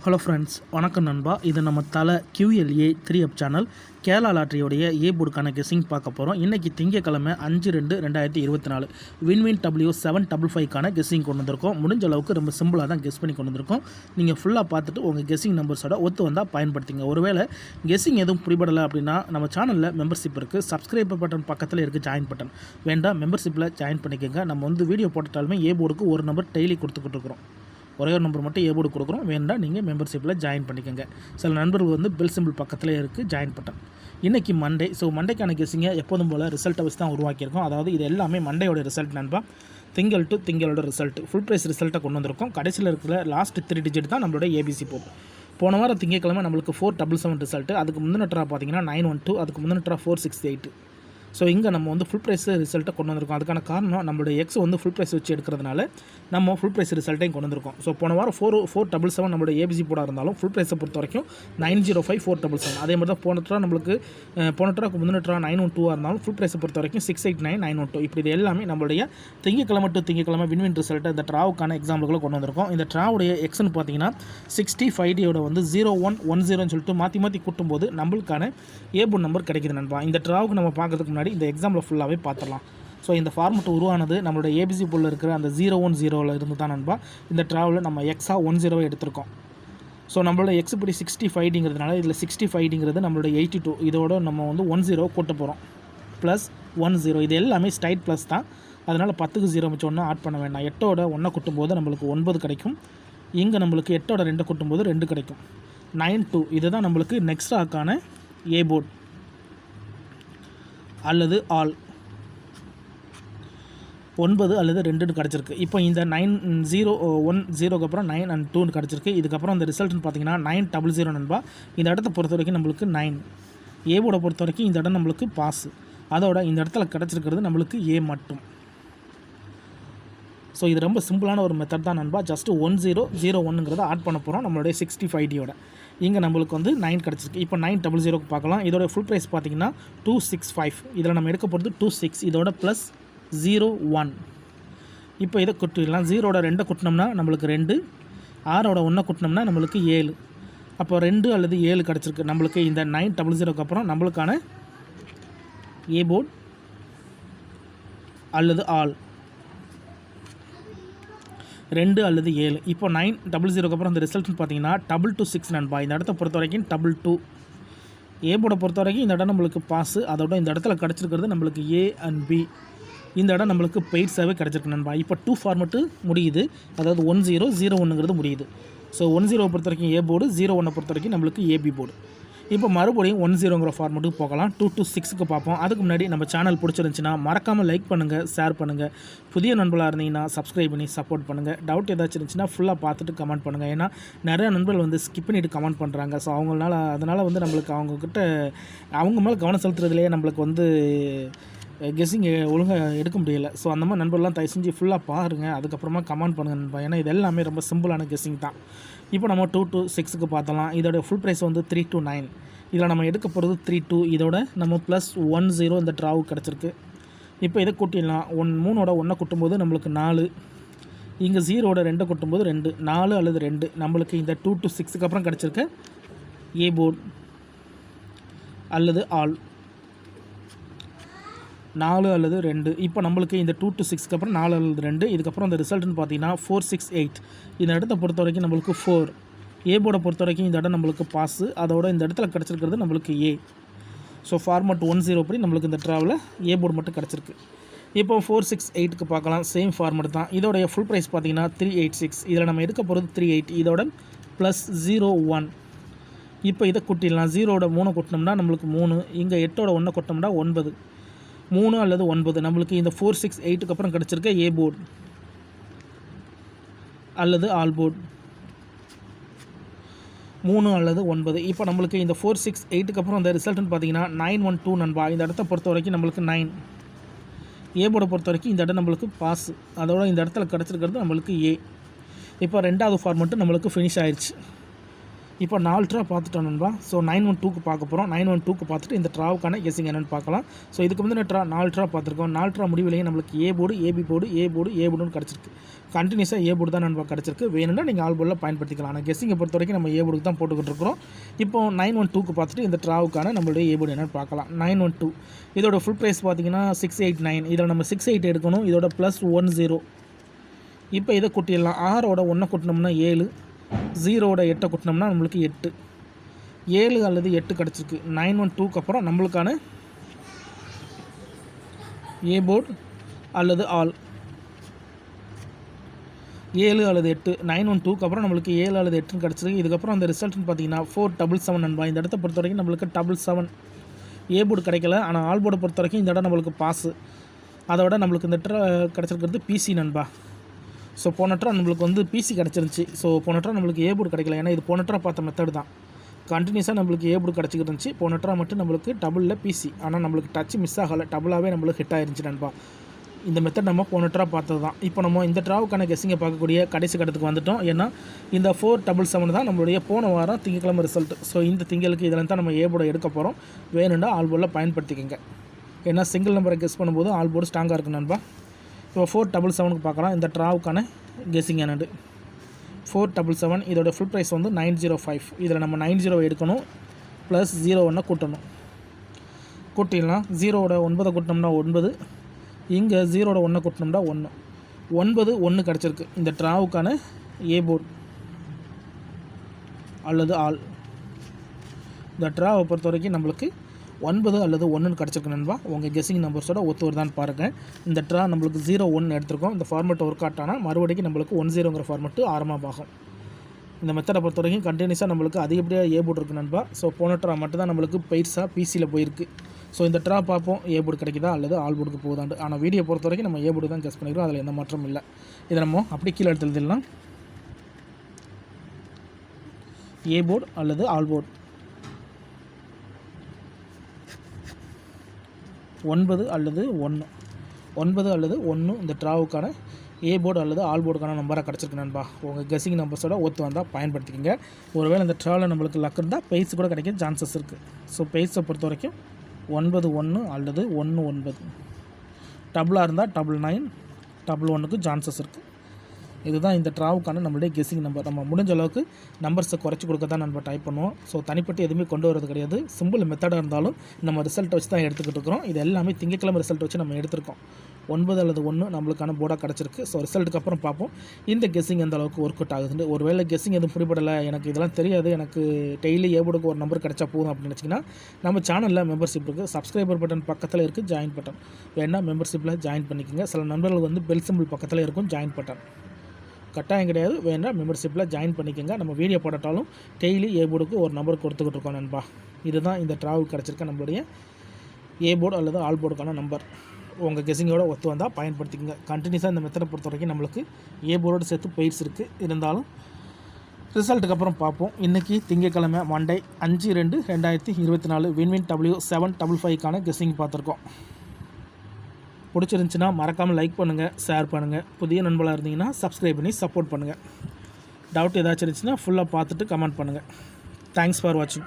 Hello friends, வணக்கம் நண்பா. இது நம்ம தலை QLA 3 அப் சேனல் கேரளா லாட்டரியோடைய ஏ போர்டுக்கான கெஸ்ஸிங் பார்க்க போகிறோம். இன்றைக்கி திங்கக்கிழமை 5/2/2024 வின்வின் W755க்கான கெஸ்ஸிங் கொண்டு வந்திருக்கோம். முடிஞ்ச அளவுக்கு ரொம்ப சிம்பிளாக தான் கெஸ் பண்ணி கொண்டு வந்திருக்கோம். நீங்கள் ஃபுல்லாக பார்த்துட்டு உங்கள் கெஸ்ஸிங் நம்பர்ஸோட ஒத்து வந்தால் பயன்படுத்திங்க. ஒருவேளை கெஸ்ஸிங் எதுவும் பிடிபடலை அப்படின்னா நம்ம சேனலில் மெம்பர்ஷிப் இருக்குது. சப்ஸ்கிரைப் பட்டன் பக்கத்தில் இருக்குது ஜாயின் பட்டன். வேண்டாம், மெம்பர்ஷிப்பில் ஜாயின் பண்ணிக்கோங்க. நம்ம வந்து வீடியோ போட்டுட்டாலுமே ஏ போர்டுக்கு ஒரு நம்பர் டெய்லி கொடுத்துக்கிட்டு இருக்கிறோம். ஒரே ஒரு நம்பர் மட்டும் ஏ போர்டு கொடுக்குறோம். வேண்டாம், நீங்கள் மெம்பர்ஷிப்பில் ஜாயின் பண்ணிக்கோங்க. சில நண்பர்கள் வந்து பெல் சிம்பிள் பக்கத்தில் இருக்குது ஜாயின் பட்டன். இன்றைக்கி மண்டே. ஸோ மண்டேக்கான கெஸ்ஸிங்கை எப்போதும் போல் ரிசல்ட்டை வச்சு தான் உருவாக்கியிருக்கோம். அதாவது இது எல்லாமே மண்டேயோட ரிசல்ட் நண்பா. திங்கள் டு திங்களோட ரிசல்ட் ஃபுல் ப்ரைஸ் ரிசல்ட்டை கொண்டு வந்திருக்கோம். கடைசியில் இருக்கிற லாஸ்ட் 3 டிஜிட் தான் நம்மளோட ஏபிசி போர்டு. போன வாரம் திங்கக்கிழமை நம்மளுக்கு 477 ரிசல்ட்டு. அதுக்கு முந்தின ட்ரா பார்த்தீங்கன்னா 912, அதுக்கு முந்தின ட்ரா 468. ஸோ இங்கே நம்ம வந்து ஃபுல் ப்ரைஸ் ரிசல்ட்டை கொண்டு வந்திருக்கோம். அதுக்கான காரணம் நம்மளுடைய எக்ஸ் வந்து ஃபுல் ப்ரைஸ் வச்சு எடுக்கிறதுனால நம்ம ஃபுல் ப்ரைஸ் ரிசல்ட்டையும் கொண்டு வந்திருக்கோம். ஸோ போன வாரம் 477 நம்மளுடைய ஏபிசி போர்டாக இருந்தாலும் ஃபுல் ப்ரைஸை பொறுத்த வரைக்கும் 905 477. அதே மாதிரி தான் போன ட்ராக்கு முந்தின ட்ரா 912 இருந்தாலும் ஃபுல் ப்ரைஸை பொறுத்த வரைக்கும் 689 912. இப்படி இது எல்லாமே நம்மளுடைய திங்கக்கிழமை டு திங்கக்கிழமை வின்வின் ரிசல்ட்டை இந்த ட்ராவுக்கான எக்ஸாம்பிள்களை கொண்டு வந்திருக்கோம். இந்த ட்ராவுடைய எக்ஸ்ன்னு பார்த்தீங்கன்னா 65D வந்து 0110 சொல்லிட்டு மாற்றி கூட்டும்போது நம்மளுக்கான ஏபோர்ட் நம்பர் கிடைக்குது நண்பா. இந்த ட்ராவுக்கு நம்ம பார்க்கறதுக்கு முன்னாடி இந்த எக்ஸாம்பிள் ஃபுல்லாகவே பார்த்துடலாம். ஸோ இந்த ஃபார்மெட் உருவானது நம்மளோட ஏபிசி போர்டில் இருக்கிற அந்த 010 இருந்து தான் நண்பா. இந்த ட்ராவில் நம்ம எக்ஸாக 10 எடுத்திருக்கோம். ஸோ நம்மளோட எக்ஸ் படி 65டிங்கிறதுனால இதில் 65டிங்கிறது நம்மளோட 82. இதோட நம்ம வந்து 10 கூட்ட போகிறோம். ப்ளஸ் 10 இது எல்லாமே ஸ்ட்ரைட் ப்ளஸ் தான். அதனால் 10க்கு 0 வச்சு ஒன்றும் ஆட் பண்ண வேண்டாம். 8ஓட 1 கூட்டும்போது நம்மளுக்கு 9 கிடைக்கும். இங்கே நம்மளுக்கு 8ஓட 2 கூட்டும்போது 2 கிடைக்கும். 92 இதுதான் நம்மளுக்கு நெக்ஸ்ட் ஆக்கான ஏ போர்ட் அல்லது ஆல் 9 அல்லது 2 கிடச்சிருக்கு. இப்போ இந்த 9010க்கு அப்புறம் 9 and 2 கிடச்சிருக்கு. இதுக்கப்புறம் இந்த ரிசல்ட்னு பார்த்தீங்கன்னா 900 நண்பா. இந்த இடத்த பொறுத்த வரைக்கும் நம்மளுக்கு 9. ஏ போர்டை பொறுத்த வரைக்கும் இந்த இடம் நம்மளுக்கு பாஸ். அதோட இந்த இடத்துல கிடச்சிருக்கிறது நம்மளுக்கு ஏ மட்டும். ஸோ இது ரொம்ப சிம்பிளான ஒரு மெத்தட் தான் நண்பா. ஜஸ்ட்டு 1001ங்கிறத ஆட் பண்ண போகிறோம் நம்மளுடைய 65டியோட. இங்கே நம்மளுக்கு வந்து 9 கிடச்சிருக்கு. இப்போ 900க்கு பார்க்கலாம். இதோட ஃபுல் ப்ரைஸ் பார்த்தீங்கன்னா 265. இதில் நம்ம எடுக்க போகிறது 26. இதோட ப்ளஸ் 01. இப்போ இதை குட்டிடலாம். 0ஓட 2 குட்டினோம்னா நம்மளுக்கு 2, 6ஓட 1 குட்டினோம்னா நம்மளுக்கு 7. அப்போ 2 அல்லது 7 கிடச்சிருக்கு நம்மளுக்கு. இந்த 900க்கு அப்புறம் நம்மளுக்கான ஏ போர்ட் அல்லது ஆல் 2 அல்லது 7. இப்போ 900க்கு அப்புறம் அந்த ரிசல்ட்னு பார்த்தீங்கன்னா 226 நண்பா. இந்த இடத்த பொறுத்த வரைக்கும் 22. ஏ போர்டை பொறுத்த வரைக்கும் இந்த இடம் நம்மளுக்கு பாஸு. அதோட இந்த இடத்துல கிடச்சிருக்கிறது நம்மளுக்கு ஏ அண்ட் பி. இந்த இடம் நம்மளுக்கு பெய்ட்ஸாகவே கிடச்சிருக்கு நண்பா. இப்போ 2 ஃபார்மெட்டு முடியுது. அதாவது 1001ங்கிறது முடியுது. ஸோ 10 பொறுத்த வரைக்கும் ஏ போர்டு, 01 பொறுத்த வரைக்கும் நம்மளுக்கு ஏபி போர்டு. இப்போ மறுபடியும் 10ங்கிற ஃபார்மெட்டுக்கு போகலாம். 2 to 6க்கு பார்ப்போம். அதுக்கு முன்னாடி நம்ம சேனல் பிடிச்சிருந்துச்சின்னா மறக்காமல் லைக் பண்ணுங்கள், ஷேர் பண்ணுங்கள். புதிய நண்பர்களாக இருந்தீங்கன்னா சப்ஸ்கிரைப் பண்ணி சப்போர்ட் பண்ணுங்கள். டவுட் ஏதாச்சும் இருந்துச்சுன்னா ஃபுல்லாக பார்த்துட்டு கமெண்ட் பண்ணுங்கள். ஏன்னா நிறையா நண்பர்கள் வந்து ஸ்கிப் பண்ணிவிட்டு கமெண்ட் பண்ணுறாங்க. ஸோ அதனால் வந்து நம்மளுக்கு அவங்கக்கிட்ட அவங்க மேலே கவனம் செலுத்துறதுலேயே நம்மளுக்கு வந்து கெஸ்ஸிங் ஒழுங்காக எடுக்க முடியலை. ஸோ அந்த மாதிரி நண்பர்கள்லாம் தயவு செஞ்சு ஃபுல்லாக பாருங்கள், அதுக்கப்புறமா கமெண்ட் பண்ணுங்கள் நண்பா. ஏன்னா இது எல்லாமே ரொம்ப சிம்பிளான கெஸ்ஸிங் தான். இப்போ நம்ம 2 to 6க்கு பார்த்தலாம். இதோட ஃபுல் ப்ரைஸ் வந்து 3 to 9. இதில் நம்ம எடுக்க போகிறது 32. இதோட நம்ம ப்ளஸ் 10 இந்த ட்ராவுக்கு கிடச்சிருக்கு. இப்போ இதை கூட்டிடலாம். 3ஓட 1 கூட்டும்போது நம்மளுக்கு 4. இங்கே 0ஓட 2 கூட்டும்போது 2, 4 அல்லது 2 நம்மளுக்கு இந்த 2 to 6க்கு அப்புறம் கிடச்சிருக்க ஏ போர்ட் அல்லது ஆல் 4 அல்லது 2. இப்போ நம்மளுக்கு இந்த 2 to 6க்கு அப்புறம் 4 அல்லது 2. இதுக்கப்புறம் அந்த ரிசல்ட்னு பார்த்தீங்கன்னா 468. இந்த இடத்த பொறுத்த வரைக்கும் நம்மளுக்கு 4. ஏ போர்டை பொறுத்த வரைக்கும் இந்த இடம் நம்மளுக்கு பாஸு. அதோட இந்த இடத்துல கிடச்சிருக்கிறது நம்மளுக்கு ஏ. ஸோ ஃபார்மெட் 10 படி நம்மளுக்கு இந்த ட்ராவில் ஏ போர்டு மட்டும் கிடச்சிருக்கு. இப்போ 468க்கு பார்க்கலாம். சேம் ஃபார்மெட் தான். இதோடைய ஃபுல் ப்ரைஸ் பார்த்தீங்கன்னா 386. இதில் நம்ம எடுக்க போகிறது 38. இதோட ப்ளஸ் 01. இப்போ இதை கூட்டிடலாம். 0ஓட 3 கூட்டினோம்னா நம்மளுக்கு 3. இங்கே 8ஓட 1 கூட்டினோம்னா 9. 3 அல்லது 9 நம்மளுக்கு இந்த 468க்கு அப்புறம் கிடச்சிருக்க ஏ போர்டு அல்லது ஆல் போர்டு 3 அல்லது 9. இப்போ நம்மளுக்கு இந்த 468க்கு அப்புறம் அந்த ரிசல்ட்னு பார்த்தீங்கன்னா 912 நண்பா. இந்த இடத்த பொறுத்த வரைக்கும் நம்மளுக்கு 9. ஏ போர்டை பொறுத்த வரைக்கும் இந்த இடம் நம்மளுக்கு பாஸ். அதோட இந்த இடத்துல கிடச்சிருக்கிறது நம்மளுக்கு ஏ. இப்போ 2வது ஃபார்மெட்டு நம்மளுக்கு ஃபினிஷ் ஆயிடுச்சு. இப்போ 4 ட்ரா பார்த்துட்டோம் நண்பா. ஸோ 912க்கு பார்க்க போகிறோம். 912க்கு பார்த்துட்டு இந்த ட்ராவுக்கான கெஸ்ஸிங் என்னென்னு பார்க்கலாம். ஸோ இதுக்கு வந்து ட்ரா 4 ட்ரா பார்த்துருக்கோம். 4 ட்ரா முடிவிலேயே நம்மளுக்கு A board, AB board, A board, A போர்டுன்னு கிடச்சிருக்கு. கண்டினியூஸாக ஏ போர்டு தான் நண்பா கிடச்சிருக்கு. வேணும்னா நீங்கள் ஆல் போர்டில் பயன்படுத்திக்கலாம். ஆனால் கெஸ்ஸிங்கை பொறுத்த வரைக்கும் நம்ம ஏ போர்டுக்கு தான் போட்டுக்கிட்டு இருக்கிறோம். இப்போ 912க்கு பார்த்துட்டு இந்த ட்ராவுக்கான நம்மளுடைய ஏ போர்டு என்னென்னு பார்க்கலாம். 912 இதோட ஃபுல் ப்ரைஸ் பார்த்தீங்கன்னா 689. இதில் நம்ம 68 எடுக்கணும். இதோட +10. இப்போ இதை கூட்டிடலாம். 6ஓட 1 கூட்டினோம்னா 7, 0ஓட 8 கூட்டினோம்னா நம்மளுக்கு 8, 7 அல்லது 8 கிடச்சிருக்கு. 912க்கு அப்புறம் நம்மளுக்கான ஏ போர்டு அல்லது ஆல் 7 அல்லது 8. 912க்கு அப்புறம் நம்மளுக்கு 7 அல்லது 8 கிடச்சிருக்கு. இதுக்கப்புறம் அந்த ரிசல்ட்னு பார்த்தீங்கன்னா 477 நண்பா. இந்த இடத்த பொறுத்த வரைக்கும் நம்மளுக்கு 77 ஏ போர்டு கிடைக்கல. ஆனால் ஆல் போர்டை பொறுத்த வரைக்கும் இந்த இடம் நம்மளுக்கு பாஸு. அதோட நம்மளுக்கு இந்த கிடச்சிருக்கிறது பிசி நண்பா. ஸோ போனட்ரா நம்மளுக்கு வந்து பிசி கிடச்சிருந்துச்சி. ஸோ போனட்ரா நம்மளுக்கு ஏ போர்டு கிடைக்கல. ஏன்னா இது போனட்ரா பார்த்த மெத்தட் தான். கண்டினியூஸாக நம்மளுக்கு ஏ போர்டு கிடச்சிக்கிட்டு இருந்துச்சு. போனட்ரா மட்டும் நம்மளுக்கு டபுளில் பிசி. ஆனால் நம்மளுக்கு டச் மிஸ் ஆகலை. டபுளாகவே நம்மளுக்கு ஹிட் ஆயிருந்துச்சு நண்பா. இந்த மெத்தட் நம்ம போனட்ரா பார்த்தது தான். இப்போ நம்ம இந்த ட்ராவுக்கான கெஸ்ஸிங்கை பார்க்கக்கூடிய கடைசி கட்டத்துக்கு வந்துட்டோம். ஏன்னா இந்த 477 தான் நம்மளுடைய போன வாரம் திங்கக்கிழமை ரிசல்ட். ஸோ இந்த திங்களுக்கு இதில் தான் நம்ம ஏ போர்டை எடுக்க போகிறோம். வேணும்னா ஆல் போர்டில் பயன்படுத்திக்கங்க. ஏன்னா சிங்கிள் நம்பரை கெஸ் பண்ணும்போது ஆல் போர்டு ஸ்ட்ராங்காக இருக்குது நண்பா. இப்போ 477க்கு பார்க்கலாம். இந்த ட்ராவுக்கான கெஸ்ஸிங் என்னது 477. இதோட ஃபுல் ப்ரைஸ் வந்து 905. இதில் நம்ம 90 எடுக்கணும். +01 கூட்டணும். கூட்டிடலாம். 0ஓட 9 கூட்டினோம்னா 9, இங்கே 0ஓட 1 கூட்டினோம்னா 1, 9 1 கிடச்சிருக்கு. இந்த ட்ராவுக்கான ஏ போர்டு அல்லது ஆல். இந்த ட்ராவை பொறுத்த வரைக்கும் நம்மளுக்கு 9 அல்லது 1 கிடச்சிருக்கு நண்பா. உங்கள் கெஸ்ஸிங் நம்பர்ஸோட ஒத்து வருதான்னு பாருங்கள். இந்த ட்ரா நம்மளுக்கு 0-1 எடுத்திருக்கோம். இந்த ஃபார்மெட் ஒர்க் அவுட் ஆனால் மறுபடியும் நம்மளுக்கு 10ங்கிற ஃபார்மெட்டு ஆரம்பமாகும். இந்த மெத்தடை பொறுத்த வரைக்கும் கண்டினியூஸாக நம்மளுக்கு அதிகப்படியாக ஏ போர்டு இருக்குது நண்பா. ஸோ போன ட்ரா மட்டும் தான் நம்மளுக்கு பெருசாக பிசியில் போயிருக்கு. ஸோ இந்த ட்ரா பார்ப்போம் ஏ போர்டு கிடைக்குதா அல்லது ஆல் போர்டுக்கு போகுதாண்டு. ஆனால் வீடியோ பொறுத்த வரைக்கும் நம்ம ஏ போர்டு தான் கெஸ் பண்ணிக்கிறோம். அதில் எந்த மாற்றமும் இல்லை. இதை நம்ம அப்படி கீழே எடுத்து எழுதிடலாம். ஏ போர்டு அல்லது ஆல் போர்டு 9 அல்லது 1, 9 அல்லது 1 இந்த ட்ராவுக்கான ஏ போர்டு அல்லது ஆல் போர்டுக்கான நம்பராக கிடச்சிருக்கு நண்பா. உங்கள் கெஸ்ஸிங் நம்பர்ஸோட ஒத்து வந்தால் பயன்படுத்திக்கங்க. ஒருவேளை இந்த ட்ராவில் நம்மளுக்கு லக் இருந்தால் பெய்ஸ் கூட கிடைக்க சான்சஸ் இருக்குது. ஸோ பெய்ஸை பொறுத்த வரைக்கும் 9-1 அல்லது 1-9. டபுளாக இருந்தால் 99, 111க்கு சான்சஸ் இருக்குது. இதுதான் இந்த ட்ராவுக்கான நம்மளுடைய கெஸ்ஸிங் நம்பர். நம்ம முடிஞ்ச அளவுக்கு நம்பர்ஸை குறைச்சி கொடுக்க தான் நம்ம டைப் பண்ணுவோம். ஸோ தனிப்பட்டு எதுவுமே கொண்டு வரது கிடையாது. சிம்பிள் மெத்தடாக இருந்தாலும் நம்ம ரிசல்ட் வச்சு தான் எடுத்துக்கிட்டு இருக்கிறோம். இது எல்லாமே திங்கக்கிழமை ரிசல்ட் வச்சு நம்ம எடுத்திருக்கோம். 9 அல்லது 1 நம்மளுக்கான போர்டாக கிடச்சிருக்கு. ஸோ ரிசல்ட்டுக்கு அப்புறம் பார்ப்போம் இந்த கெஸ்ஸிங் எந்த அளவுக்கு ஒர்க் அவுட் ஆகுதுன்னு. ஒருவேளை கெஸ்ஸிங் எதுவும் பிடிபடலை, எனக்கு இதெல்லாம் தெரியாது, எனக்கு டெய்லி ஏ போர்டுக்கு ஒரு நம்பர் கிடச்சா போதும் அப்படின்னு நினச்சிங்கன்னா நம்ம சேனலில் மெம்பர்ஷிப் இருக்குது. சப்ஸ்கிரைபர் பட்டன் பக்கத்தில் இருக்குது ஜாயின் பட்டன். வேணால் மெம்பர்ஷிப்பில் ஜாயின் பண்ணிக்கோங்க. சில நண்பர்கள் வந்து பெல் சிம்பிள் பக்கத்தில் இருக்கும் ஜாயின் பட்டன். கட்டாயம் கிடையாது. வேணால் மெம்பர்ஷிப்பில் ஜாயின் பண்ணிக்கோங்க. நம்ம வீடியோ போட்டாலும் டெய்லி ஏ போர்டுக்கு ஒரு நம்பர் கொடுத்துக்கிட்டு இருக்கோம் நண்பா. இதுதான் இந்த ட்ராவுக்கு கிடச்சிருக்க நம்மளுடைய ஏ போர்டு அல்லது ஆல் போர்டுக்கான நம்பர். உங்கள் கெஸ்ஸிங்கோட ஒத்து வந்தால் பயன்படுத்திக்கோங்க. கண்டினியூஸாக இந்த மெத்தடை பொறுத்த வரைக்கும் நம்மளுக்கு ஏ போர்டோடு சேர்த்து பயிற்சி இருக்குது. இருந்தாலும் ரிசல்ட்டுக்கு அப்புறம் பார்ப்போம். இன்றைக்கி திங்கக்கிழமை மண்டே 5/2/2024 வின்வின் W755க்கான கெஸ்ஸிங் பார்த்துருக்கோம். பிடிச்சிருந்துச்சின்னா மறக்காமல் லைக் பண்ணுங்கள், ஷேர் பண்ணுங்கள். புதிய நண்பர்களாக இருந்தீங்கன்னா சப்ஸ்கிரைப் பண்ணி சப்போர்ட் பண்ணுங்கள். டவுட் ஏதாச்சும் இருந்துச்சுன்னா ஃபுல்லாக பார்த்துட்டு கமெண்ட் பண்ணுங்கள். தேங்க்ஸ் ஃபார் வாட்சிங்.